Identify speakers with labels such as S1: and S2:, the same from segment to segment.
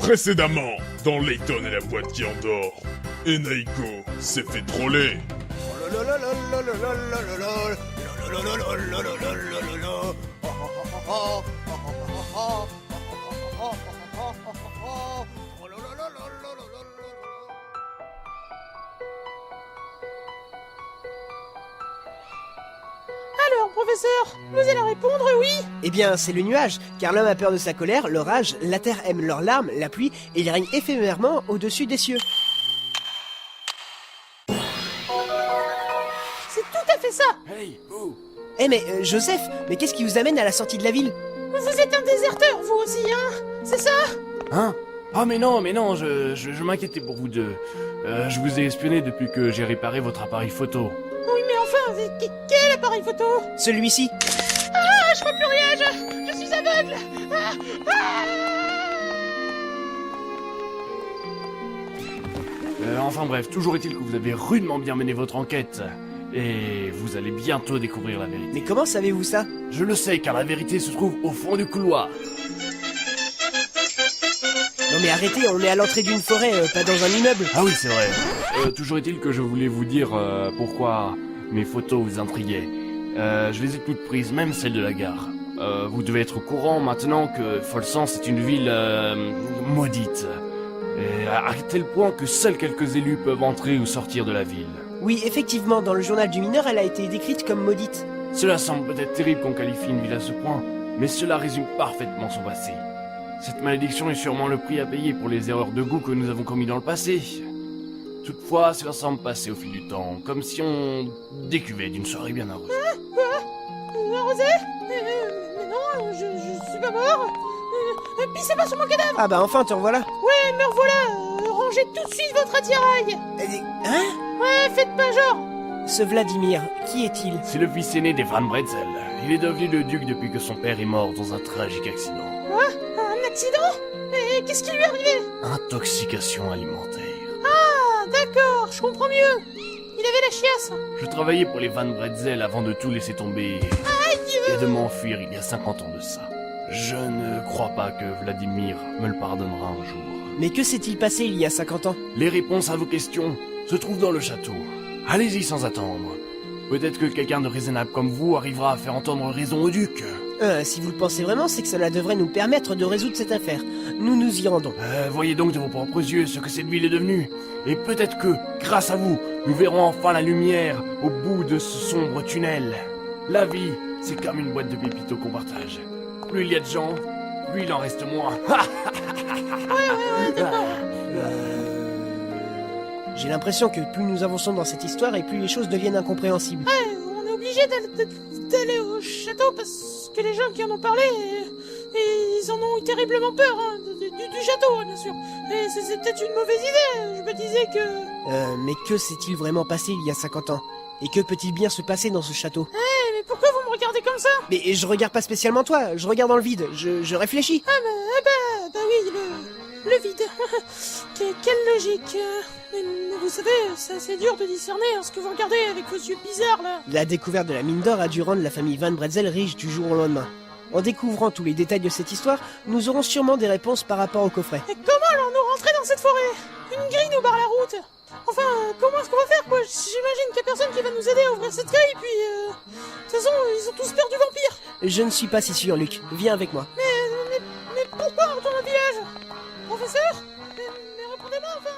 S1: Précédemment, dans Layton et la boîte qui endort, Enaiko s'est fait troller.
S2: Alors, professeur, vous allez répondre oui?
S3: Eh bien, c'est le nuage, car l'homme a peur de sa colère, l'orage, la terre aime leurs larmes, la pluie, et il règne éphémèrement au-dessus des cieux.
S2: C'est tout à fait ça.
S4: Hey, vous!
S3: Eh mais, Joseph, mais qu'est-ce qui vous amène à la sortie de la ville?
S2: Vous êtes un déserteur, vous aussi, hein? C'est ça?
S4: Hein? Ah mais non, je m'inquiétais pour vous deux. Je vous ai espionné depuis que j'ai réparé votre appareil photo.
S2: Oui, mais enfin, quel appareil photo?
S3: Celui-ci.
S2: Ah, je vois plus rien, je suis aveugle.
S4: Enfin bref, toujours est-il que vous avez rudement bien mené votre enquête. Et vous allez bientôt découvrir la vérité.
S3: Mais comment savez-vous ça?
S4: Je le sais, car la vérité se trouve au fond du couloir.
S3: Non mais arrêtez, on est à l'entrée d'une forêt, pas dans un immeuble.
S4: Ah oui, c'est vrai. Toujours est-il que je voulais vous dire pourquoi mes photos vous intriguaient. Je les ai toutes prises, même celles de la gare. Vous devez être au courant maintenant que Folsens est une ville maudite. Et à tel point que seuls quelques élus peuvent entrer ou sortir de la ville.
S3: Oui, effectivement, dans le journal du mineur, elle a été décrite comme maudite.
S4: Cela semble peut-être terrible qu'on qualifie une ville à ce point, mais cela résume parfaitement son passé. Cette malédiction est sûrement le prix à payer pour les erreurs de goût que nous avons commis dans le passé. Toutefois, cela semble passer au fil du temps, comme si on décuvait d'une soirée bien arrosée.
S2: Arrosé? Mais non, je suis pas mort. Pissez pas sur mon cadavre.
S3: Ah bah enfin, te revoilà.
S2: Ouais, me revoilà. Rangez tout de suite votre attirail.
S3: Hein?
S2: Ouais, faites pas genre.
S3: Ce Vladimir, qui est-il?
S4: C'est le fils aîné des Van Bretzel. Il est devenu le duc depuis que son père est mort dans un tragique accident.
S2: Quoi? Un accident? Et qu'est-ce qui lui est arrivé?
S4: Intoxication alimentaire.
S2: Ah, d'accord, je comprends mieux. Il avait la chiasse.
S4: Je travaillais pour les Van Bretzel avant de tout laisser tomber et de m'enfuir il y a 50 ans de ça. Je ne crois pas que Vladimir me le pardonnera un jour.
S3: Mais que s'est-il passé il y a 50 ans?
S4: Les réponses à vos questions se trouvent dans le château. Allez-y sans attendre. Peut-être que quelqu'un de raisonnable comme vous arrivera à faire entendre raison au duc.
S3: Si vous le pensez vraiment, c'est que cela devrait nous permettre de résoudre cette affaire. Nous nous y rendons.
S4: Voyez donc de vos propres yeux ce que cette ville est devenue. Et peut-être que, grâce à vous, nous verrons enfin la lumière au bout de ce sombre tunnel. La vie, c'est comme une boîte de pépitos qu'on partage. Plus il y a de gens, plus il en reste moins.
S2: Ouais, d'accord.
S3: J'ai l'impression que plus nous avançons dans cette histoire et plus les choses deviennent incompréhensibles.
S2: Ouais, on est obligé d'aller au château parce que les gens qui en ont parlé, ils en ont eu terriblement peur, hein, du château, bien sûr. Et c'est peut-être une mauvaise idée. Je me disais que...
S3: Mais que s'est-il vraiment passé il y a 50 ans? Et que peut-il bien se passer dans ce château?
S2: Mais pourquoi vous me regardez comme ça?
S3: Mais je regarde pas spécialement toi, je regarde dans le vide, je réfléchis.
S2: Bah oui, le vide. Quelle logique. Mais vous savez, c'est assez dur de discerner ce que vous regardez avec vos yeux bizarres, là.
S3: La découverte de la mine d'or a dû rendre la famille Van Bretzel riche du jour au lendemain. En découvrant tous les détails de cette histoire, nous aurons sûrement des réponses par rapport au coffret.
S2: Et comment allons-nous rentrer dans cette forêt? Une grille nous barre la route. Enfin, comment est-ce qu'on va faire, quoi? J'imagine qu'il y a personne qui va nous aider à ouvrir cette grille, puis... de toute façon, ils ont tous peur du vampire.
S3: Je ne suis pas si sûr, Luc. Viens avec moi.
S2: Mais pourquoi on retourne au village? Professeur? Mais répondez-moi, enfin.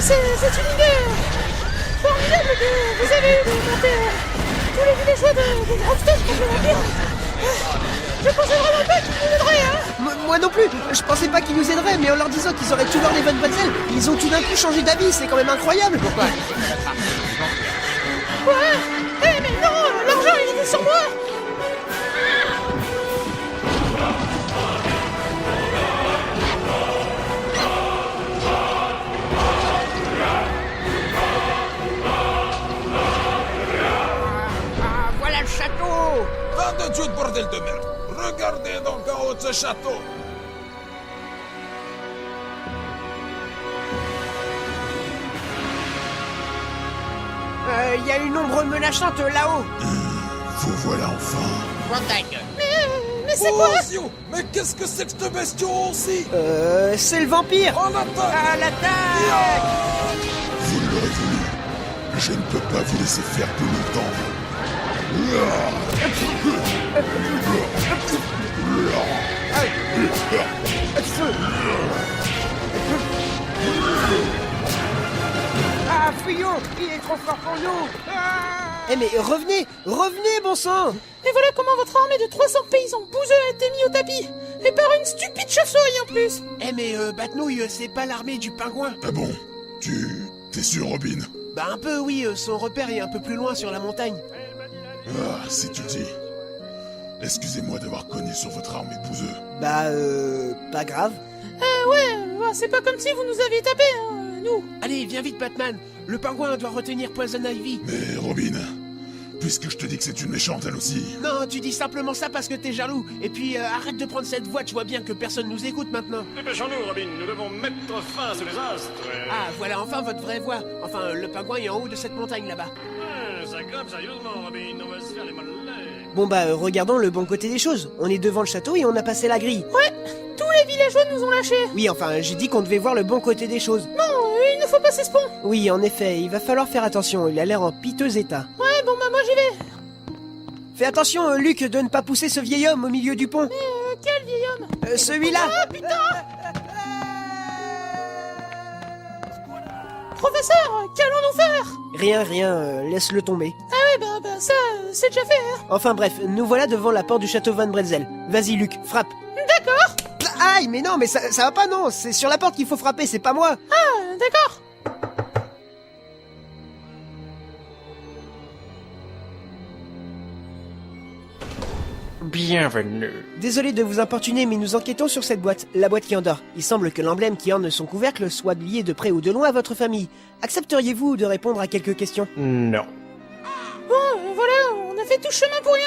S2: C'est une idée formidable que vous avez eue de monter tous les villageois de Grandstone contre le vampire. Je pensais vraiment pas qu'ils nous aideraient, hein.
S3: Moi non plus, je pensais pas qu'ils nous aideraient, mais en leur disant qu'ils auraient tout leur les Van Bretzel, ils ont tout d'un coup changé d'avis, c'est quand même incroyable.
S2: Ouais. Eh mais non, l'argent il était sur moi.
S3: Voilà le château.
S5: Nom de Dieu de bordel de merde! Regardez donc en haut de ce château!
S3: Il y a une ombre menaçante là-haut.
S5: Vous voilà enfin!
S2: Mais c'est quoi?
S5: Oh, Zio! Mais qu'est-ce que c'est que ce bestiau aussi?
S3: C'est le vampire.
S5: En attaque!
S3: À l'attaque.
S1: Vous l'aurez voulu. Je ne peux pas vous laisser faire plus longtemps.
S3: Ah, fuyons. Il est trop fort pour nous. Eh mais revenez, bon sang.
S2: Et voilà comment votre armée de 300 paysans bouseux a été mis au tapis. Et par une stupide chauve-souris en plus.
S3: Eh mais Batnouille, c'est pas l'armée du pingouin.
S1: Ah bon? T'es sûr, Robin?
S3: Bah un peu oui, son repère est un peu plus loin sur la montagne.
S1: Ah, si tu le dis. Excusez-moi d'avoir cogné sur votre armée de bouseux.
S3: Bah pas grave.
S2: C'est pas comme si vous nous aviez tapé, hein, nous.
S3: Allez, viens vite Batman. Le pingouin doit retenir Poison Ivy.
S1: Mais Robin, puisque je te dis que c'est une méchante elle aussi.
S3: Non, tu dis simplement ça parce que t'es jaloux. Et puis arrête de prendre cette voix, tu vois bien que personne nous écoute maintenant.
S6: Dépêchons-nous, Robin, nous devons mettre fin à ce désastre.
S3: Ah, voilà enfin votre vraie voix. Enfin, le pingouin est en haut de cette montagne là-bas.
S6: Ça grimpe sérieusement, Robin, on va se faire les mollets.
S3: Bon bah, regardons le bon côté des choses. On est devant le château et on a passé la grille.
S2: Ouais, tous les villageois nous ont lâchés.
S3: Oui, enfin, j'ai dit qu'on devait voir le bon côté des choses.
S2: Non, il ne faut pas passer ce pont.
S3: Oui, en effet, il va falloir faire attention, il a l'air en piteux état.
S2: Ouais, bon bah moi j'y vais.
S3: Fais attention, Luc, de ne pas pousser ce vieil homme au milieu du pont.
S2: Quel vieil homme?
S3: Celui-là.
S2: Ah putain! Professeur, qu'allons-nous faire?
S3: Rien, laisse-le tomber.
S2: Ah ouais, bah ça, c'est déjà fait, hein.
S3: Enfin bref, nous voilà devant la porte du château Van Bretzel. Vas-y Luc, frappe.
S2: D'accord.
S3: Aïe, mais non, mais ça va pas non, c'est sur la porte qu'il faut frapper, c'est pas moi.
S2: Ah, d'accord.
S7: Bienvenue.
S3: Désolé de vous importuner, mais nous enquêtons sur cette boîte, la boîte qui endort. Il semble que l'emblème qui orne son couvercle soit lié de près ou de loin à votre famille. Accepteriez-vous de répondre à quelques questions?
S7: Non.
S2: Bon, voilà, on a fait tout ce chemin pour rien.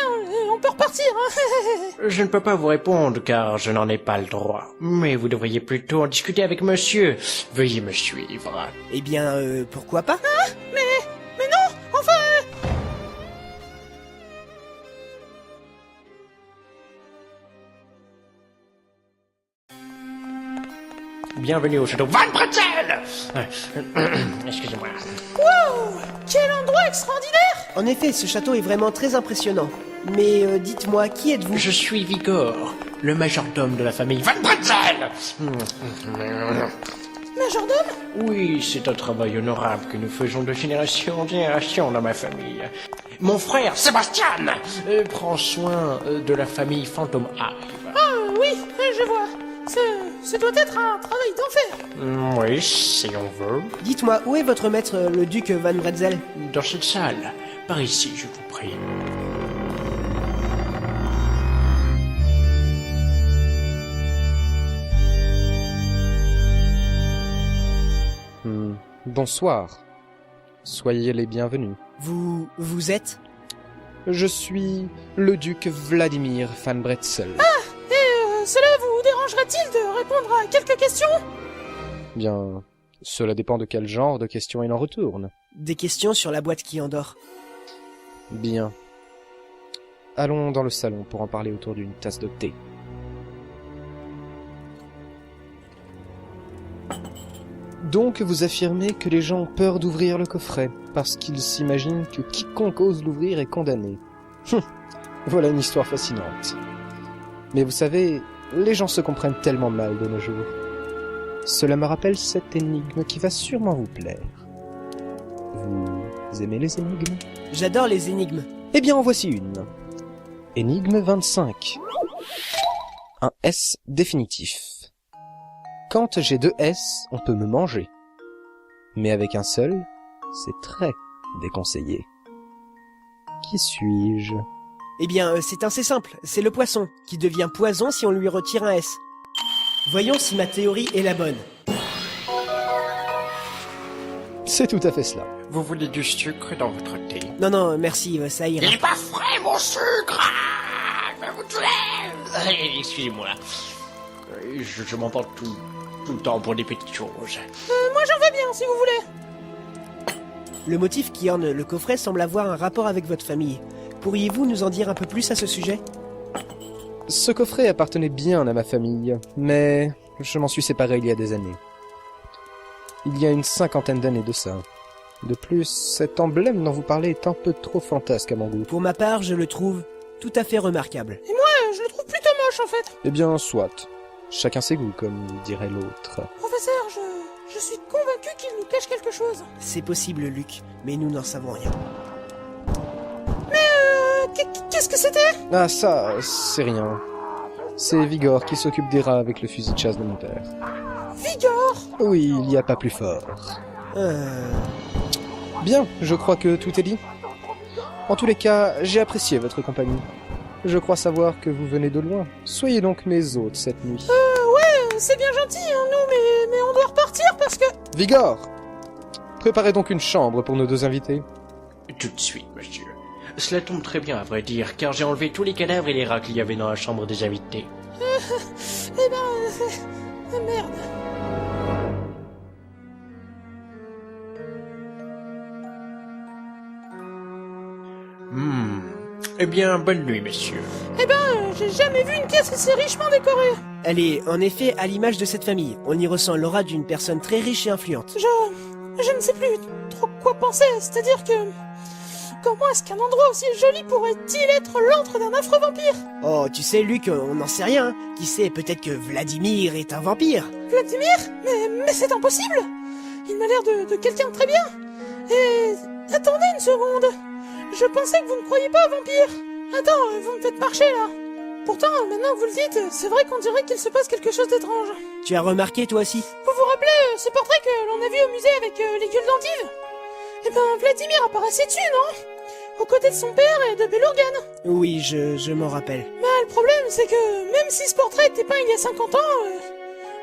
S2: On peut repartir, hein.
S7: Je ne peux pas vous répondre car je n'en ai pas le droit. Mais vous devriez plutôt en discuter avec monsieur. Veuillez me suivre.
S3: Eh bien, pourquoi pas?
S2: Mais non, enfin...
S7: Bienvenue au château Van Bretzel. Excusez-moi.
S2: Wow, quel endroit extraordinaire.
S3: En effet, ce château est vraiment très impressionnant. Mais dites-moi, qui êtes-vous?
S7: Je suis Vigor, le majordome de la famille Van Bretzel.
S2: Majordome?
S7: Oui, c'est un travail honorable que nous faisons de génération en génération dans ma famille. Mon frère, Sébastien, prend soin de la famille Phantom Hive.
S2: Ah oui, je vois. Ce doit être un travail d'enfer.
S7: Oui, si on veut.
S3: Dites-moi, où est votre maître, le duc Van Bretzel?
S7: Dans cette salle. Par ici, je vous prie.
S8: Bonsoir. Soyez les bienvenus.
S3: Vous êtes?
S8: Je suis le duc Vladimir Van Bretzel.
S2: Cela vous dérangerait-il de répondre à quelques questions?
S8: Bien, cela dépend de quel genre de questions il en retourne.
S3: Des questions sur la boîte qui endort.
S8: Bien. Allons dans le salon pour en parler autour d'une tasse de thé. Donc vous affirmez que les gens ont peur d'ouvrir le coffret, parce qu'ils s'imaginent que quiconque ose l'ouvrir est condamné. Voilà une histoire fascinante. Mais vous savez, les gens se comprennent tellement mal de nos jours. Cela me rappelle cette énigme qui va sûrement vous plaire. Vous aimez les énigmes?
S3: J'adore les énigmes.
S8: Eh bien en voici une. Énigme 25. S définitif. Quand j'ai 2 S, on peut me manger. Mais avec un seul, c'est très déconseillé. Qui suis-je?
S3: Eh bien, c'est assez simple, c'est le poisson, qui devient poison si on lui retire un S. Voyons si ma théorie est la bonne.
S8: C'est tout à fait cela.
S7: Vous voulez du sucre dans votre thé?
S3: Non, merci, ça ira.
S7: Il est pas frais, mon sucre! Excusez-moi. Je m'emporte tout le temps pour des petites choses.
S2: Moi j'en veux bien, si vous voulez.
S3: Le motif qui orne le coffret semble avoir un rapport avec votre famille. Pourriez-vous nous en dire un peu plus à ce sujet?
S8: Ce coffret appartenait bien à ma famille, mais je m'en suis séparé il y a des années. Il y a une 50aine d'années de ça. De plus, cet emblème dont vous parlez est un peu trop fantasque à mon goût.
S3: Pour ma part, je le trouve tout à fait remarquable.
S2: Et moi, je le trouve plutôt moche en fait.
S8: Eh bien, soit. Chacun ses goûts, comme dirait l'autre.
S2: Professeur, je suis convaincu qu'il nous cache quelque chose.
S3: C'est possible, Luc, mais nous n'en savons rien.
S2: Qu'est-ce que c'était?
S8: Ah, ça, c'est rien. C'est Vigor qui s'occupe des rats avec le fusil de chasse de mon père.
S2: Vigor?
S8: Oui, il n'y a pas plus fort. Bien, je crois que tout est dit. En tous les cas, j'ai apprécié votre compagnie. Je crois savoir que vous venez de loin. Soyez donc mes hôtes cette nuit.
S2: Ouais, c'est bien gentil, hein, nous, mais on doit repartir parce que...
S8: Vigor! Préparez donc une chambre pour nos 2 invités.
S7: Tout de suite, monsieur. Cela tombe très bien, à vrai dire, car j'ai enlevé tous les cadavres et les rats qu'il y avait dans la chambre des invités.
S2: Eh ben... merde.
S7: Eh bien, bonne nuit, messieurs.
S2: Eh ben, j'ai jamais vu une pièce aussi richement décorée.
S3: Elle est, en effet, à l'image de cette famille. On y ressent l'aura d'une personne très riche et influente.
S2: Je ne sais plus trop quoi penser, c'est-à-dire que... Comment est-ce qu'un endroit aussi joli pourrait-il être l'antre d'un affreux vampire?
S3: Oh, tu sais, Luc, on n'en sait rien. Qui sait, peut-être que Vladimir est un vampire.
S2: Vladimir? Mais c'est impossible! Il m'a l'air de quelqu'un de très bien. Et... attendez une seconde. Je pensais que vous ne croyiez pas aux vampires. Attends, vous me faites marcher, là. Pourtant, maintenant que vous le dites, c'est vrai qu'on dirait qu'il se passe quelque chose d'étrange.
S3: Tu as remarqué, toi aussi?
S2: Vous vous rappelez ce portrait que l'on a vu au musée avec les gueules d'endive? Eh ben, Vladimir apparaissait dessus, non? Aux côtés de son père et de Belorgan.
S3: Oui, je m'en rappelle.
S2: Bah, le problème, c'est que même si ce portrait était peint il y a 50 ans,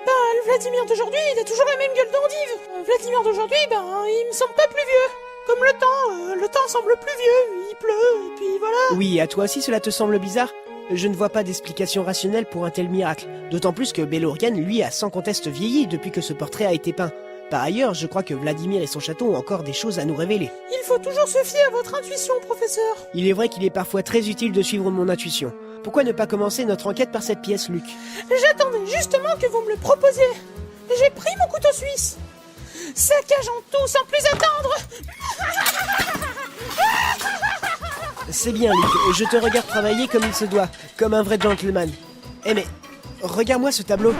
S2: le Vladimir d'aujourd'hui, il a toujours la même gueule d'endive. Vladimir d'aujourd'hui, il me semble pas plus vieux. Comme le temps semble plus vieux, il pleut, et puis voilà.
S3: Oui, à toi aussi cela te semble bizarre? Je ne vois pas d'explication rationnelle pour un tel miracle. D'autant plus que Belorgan, lui, a sans conteste vieilli depuis que ce portrait a été peint. Par ailleurs, je crois que Vladimir et son château ont encore des choses à nous révéler.
S2: Il faut toujours se fier à votre intuition, professeur.
S3: Il est vrai qu'il est parfois très utile de suivre mon intuition. Pourquoi ne pas commencer notre enquête par cette pièce, Luc?
S2: J'attendais justement que vous me le proposiez. J'ai pris mon couteau suisse. Saccageons tout sans plus attendre.
S3: C'est bien, Luc. Je te regarde travailler comme il se doit, comme un vrai gentleman. Eh mais, regarde-moi ce tableau.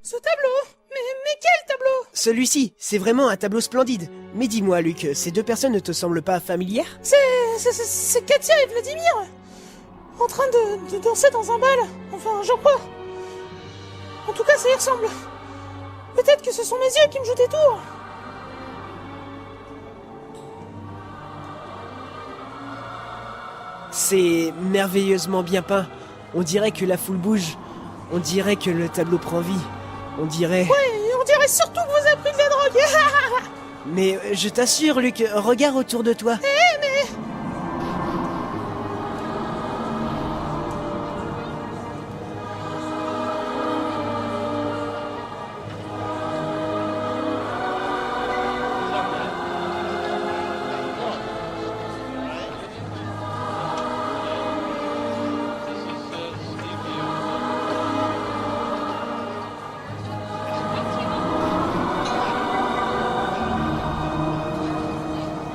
S2: Ce tableau? Mais quel tableau?
S3: Celui-ci, c'est vraiment un tableau splendide. Mais dis-moi, Luc, ces 2 personnes ne te semblent pas familières?
S2: C'est Katia et Vladimir. En train de danser dans un bal. Enfin, j'en crois. En tout cas, ça y ressemble. Peut-être que ce sont mes yeux qui me jouent des tours.
S3: C'est merveilleusement bien peint. On dirait que la foule bouge. On dirait que le tableau prend vie. On dirait...
S2: Ouais, et on dirait surtout que vous avez pris de la drogue.
S3: Mais je t'assure, Luc, regarde autour de toi.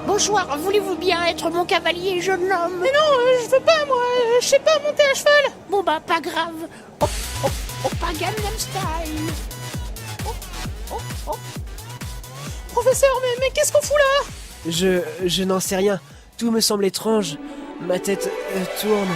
S9: Bonsoir, voulez-vous bien être mon cavalier, jeune homme?
S2: Mais non, je veux pas, moi. Je sais pas monter à cheval.
S9: Bon bah, pas grave. Hop, hop, hop, pas Gangnam Style. Hop, hop, hop.
S2: Professeur, mais qu'est-ce qu'on fout là?
S3: Je n'en sais rien. Tout me semble étrange. Ma tête tourne.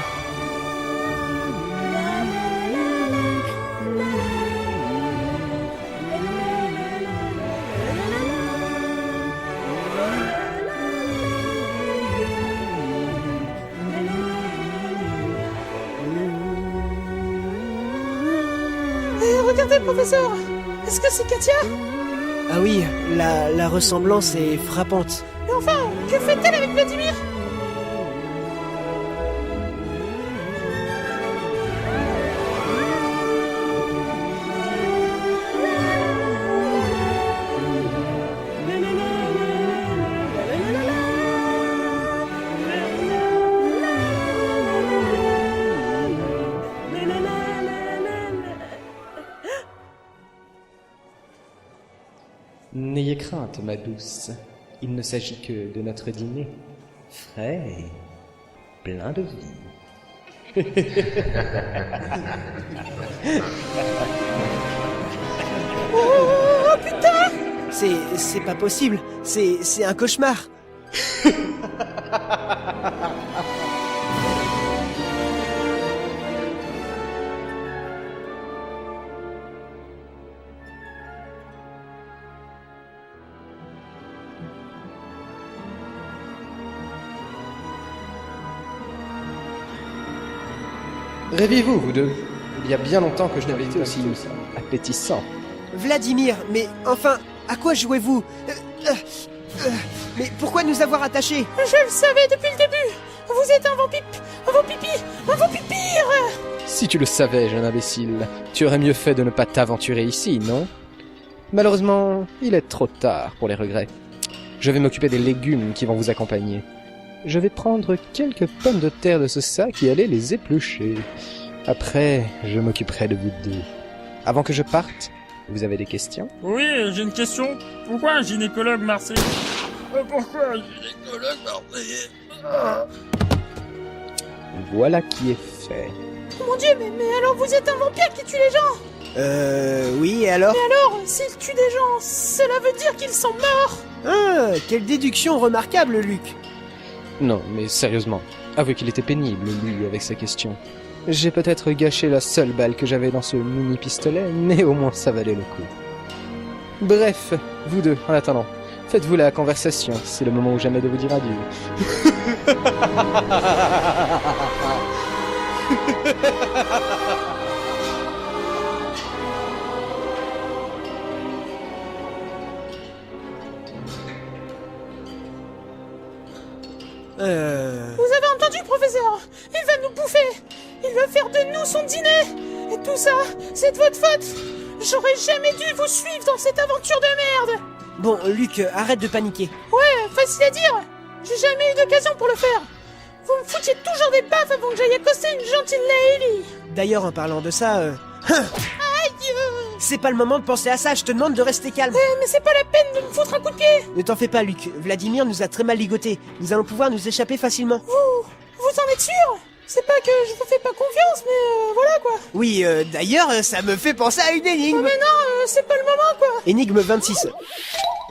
S2: Professeur, est-ce que c'est Katia?
S3: Ah oui, la ressemblance est frappante.
S2: Mais enfin, que fait-elle avec Vladimir?
S8: N'ayez crainte, ma douce. Il ne s'agit que de notre dîner. Frais et plein de vie.
S2: Oh putain!
S3: C'est pas possible. C'est un cauchemar.
S8: Rêviez-vous, vous deux? Il y a bien longtemps que je n'avais été aussi appétissant.
S3: Vladimir, mais enfin, à quoi jouez-vous? Mais pourquoi nous avoir attachés?
S2: Je le savais depuis le début! Vous êtes un vampire!
S8: Si tu le savais, jeune imbécile, tu aurais mieux fait de ne pas t'aventurer ici, non? Malheureusement, il est trop tard pour les regrets. Je vais m'occuper des légumes qui vont vous accompagner. Je vais prendre quelques pommes de terre de ce sac et aller les éplucher. Après, je m'occuperai de vous deux. Avant que je parte, vous avez des questions?
S10: Oui, j'ai une question. Pourquoi un gynécologue marseillais? Pourquoi un gynécologue marseillais?
S8: Voilà qui est fait.
S2: Mon Dieu, mais alors vous êtes un vampire qui tue les gens?
S3: Oui, et alors?
S2: Mais alors, s'il tue des gens, cela veut dire qu'ils sont morts?
S3: Ah, quelle déduction remarquable, Luc.
S8: Non, mais sérieusement, avouez qu'il était pénible, lui, avec sa question. J'ai peut-être gâché la seule balle que j'avais dans ce mini-pistolet, mais au moins ça valait le coup. Bref, vous deux, en attendant, faites-vous la conversation, c'est le moment ou jamais de vous dire adieu.
S2: Vous avez entendu, professeur? Il va nous bouffer! Il va faire de nous son dîner! Et tout ça, c'est de votre faute! J'aurais jamais dû vous suivre dans cette aventure de merde!
S3: Bon, Luc, arrête de paniquer.
S2: Ouais, facile à dire! J'ai jamais eu d'occasion pour le faire! Vous me foutiez toujours des baffes avant que j'aille accoster une gentille Laëlie!
S3: D'ailleurs, en parlant de ça,
S2: Aïe!
S3: c'est pas le moment de penser à ça, je te demande de rester calme.
S2: Mais c'est pas la peine de me foutre un coup de pied!
S3: Ne t'en fais pas, Luc. Vladimir nous a très mal ligotés. Nous allons pouvoir nous échapper facilement.
S2: Vous en êtes sûr? C'est pas que je vous fais pas confiance, mais voilà quoi!
S3: Oui, d'ailleurs, ça me fait penser à une énigme.
S2: Mais non, c'est pas le moment quoi!
S3: Énigme 26.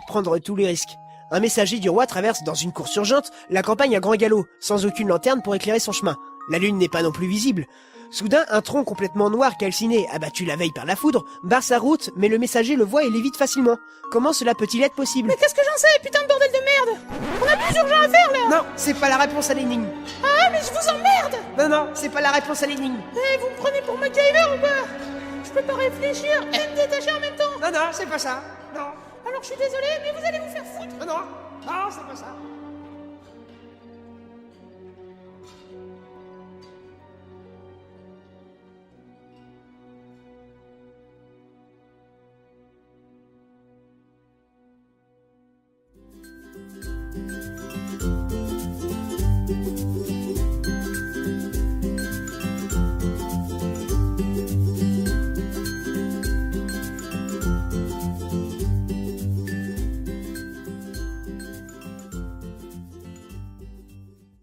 S3: Prendre tous les risques. Un messager du roi traverse dans une course urgente la campagne à grand galop, sans aucune lanterne pour éclairer son chemin. La lune n'est pas non plus visible. Soudain, un tronc complètement noir calciné, abattu la veille par la foudre, barre sa route, mais le messager le voit et l'évite facilement. Comment cela peut-il être possible?
S2: Mais qu'est-ce que j'en sais, putain de bordel de merde! On a plus urgent à faire là!
S3: Non, c'est pas la réponse à l'énigme.
S2: Ah, mais je vous emmerde!
S3: Non, c'est pas la réponse à l'énigme.
S2: Eh, vous me prenez pour MacGyver ou quoi? Je peux pas réfléchir et me détacher en même temps!
S3: Non, c'est pas ça. Non,
S2: Alors je suis désolé, mais vous allez vous faire foutre!
S3: non, c'est pas ça.